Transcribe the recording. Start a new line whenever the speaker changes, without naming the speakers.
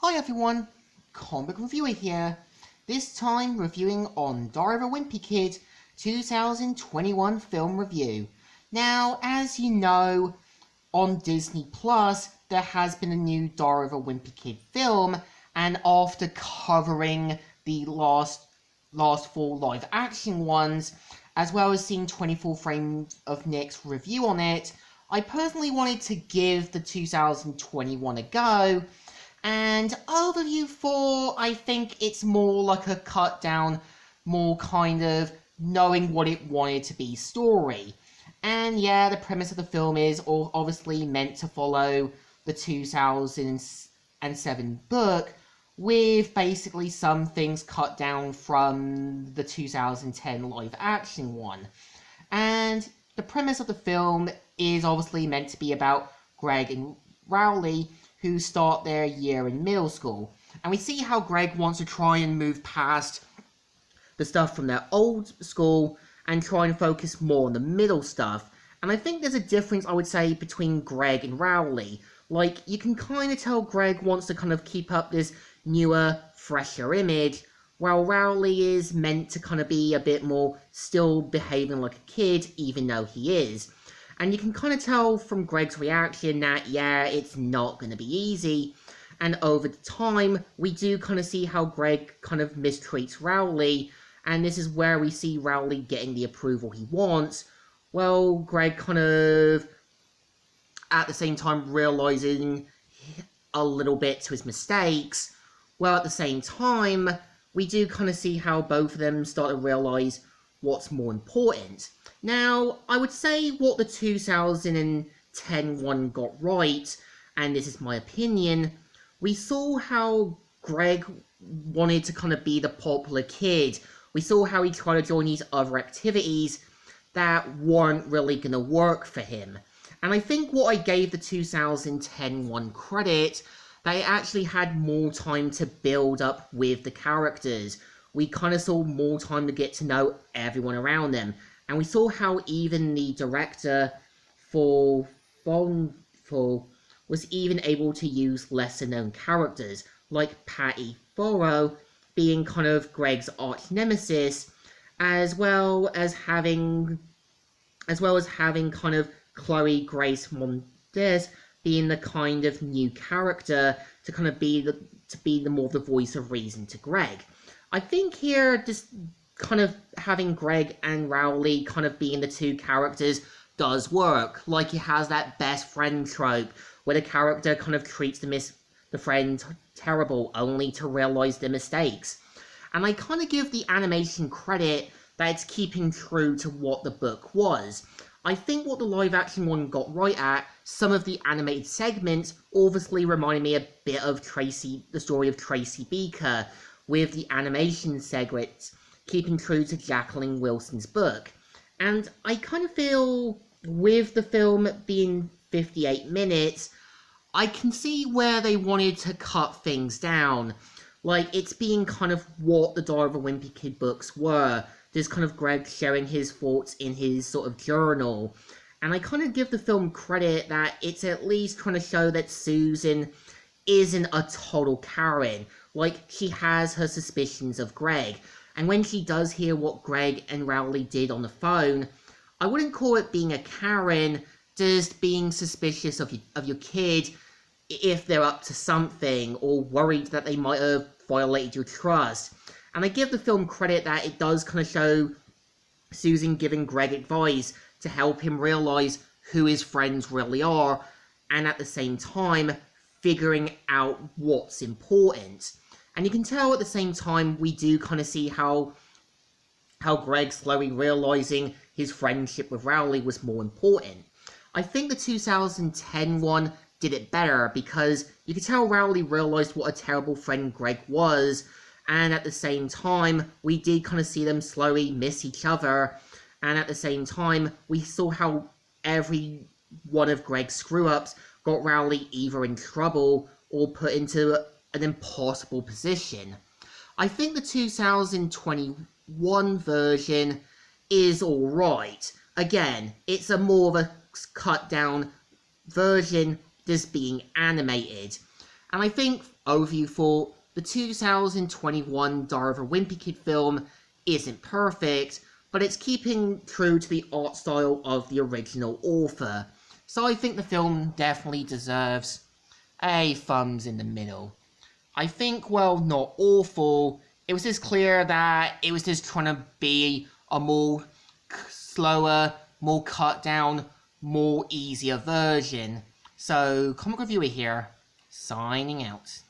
Hi everyone, Comic Reviewer here, this time reviewing on Diary of a Wimpy Kid 2021 film review. Now, as you know, on Disney Plus, there has been a new Diary of a Wimpy Kid film, and after covering the last four live action ones, as well as seeing 24 frames of Nick's review on it, I personally wanted to give the 2021 a go, and overview 4, I think it's more like a cut down, more kind of knowing what it wanted to be story. And yeah, the premise of the film is obviously meant to follow the 2007 book, with basically some things cut down from the 2010 live action one. And the premise of the film is obviously meant to be about Greg and Rowley, who start their year in middle school. And we see how Greg wants to try and move past the stuff from their old school and try and focus more on the middle stuff. And I think there's a difference, I would say, between Greg and Rowley. Like, you can kind of tell Greg wants to kind of keep up this newer, fresher image, while Rowley is meant to kind of be a bit more still behaving like a kid, even though he is. And you can kind of tell from Greg's reaction that, yeah, it's not going to be easy. And over the time, we do kind of see how Greg kind of mistreats Rowley, and this is where we see Rowley getting the approval he wants. Well, Greg kind of, at the same time, realizing a little bit to his mistakes. Well, at the same time, we do kind of see how both of them start to realize what's more important. Now, I would say what the 2010 one got right, and this is my opinion, we saw how Greg wanted to kind of be the popular kid. We saw how he tried to join these other activities that weren't really going to work for him. And I think what I gave the 2010 one credit, they actually had more time to build up with the characters. We kind of saw more time to get to know everyone around them. And we saw how even the director for was even able to use lesser-known characters, like Patty Furrow being kind of Greg's arch nemesis, as well as having kind of Chloe Grace Moretz being the kind of new character to kind of be the more the voice of reason to Greg. I think here, just kind of having Greg and Rowley kind of being the two characters does work. Like, it has that best friend trope, where the character kind of treats the friend terrible, only to realize their mistakes. And I kind of give the animation credit that it's keeping true to what the book was. I think what the live-action one got right at, some of the animated segments obviously reminded me a bit of the story of Tracy Beaker, with the animation segments keeping true to Jacqueline Wilson's book. And I kind of feel, with the film being 58 minutes, I can see where they wanted to cut things down. Like, it's being kind of what the Diary of a Wimpy Kid books were. There's kind of Greg sharing his thoughts in his sort of journal. And I kind of give the film credit that it's at least trying to show that Susan isn't a total Karen. Like, she has her suspicions of Greg. And when she does hear what Greg and Rowley did on the phone, I wouldn't call it being a Karen, just being suspicious of your kid if they're up to something, or worried that they might have violated your trust. And I give the film credit that it does kind of show Susan giving Greg advice to help him realize who his friends really are, and at the same time, figuring out what's important. And you can tell at the same time, we do kind of see how Greg slowly realizing his friendship with Rowley was more important. I think the 2010 one did it better, because you could tell Rowley realized what a terrible friend Greg was, and at the same time, we did kind of see them slowly miss each other, and at the same time, we saw how every one of Greg's screw-ups got Rowley either in trouble or put into an impossible position. I think the 2021 version is alright. Again, it's a more of a cut down version, just being animated. And I think, overview thought, the 2021 Diary of a Wimpy Kid film isn't perfect, but it's keeping true to the art style of the original author. So I think the film definitely deserves a thumbs in the middle. I think, well, not awful. It was just clear that it was just trying to be a more slower, more cut down, more easier version. So, comic reviewer here, signing out.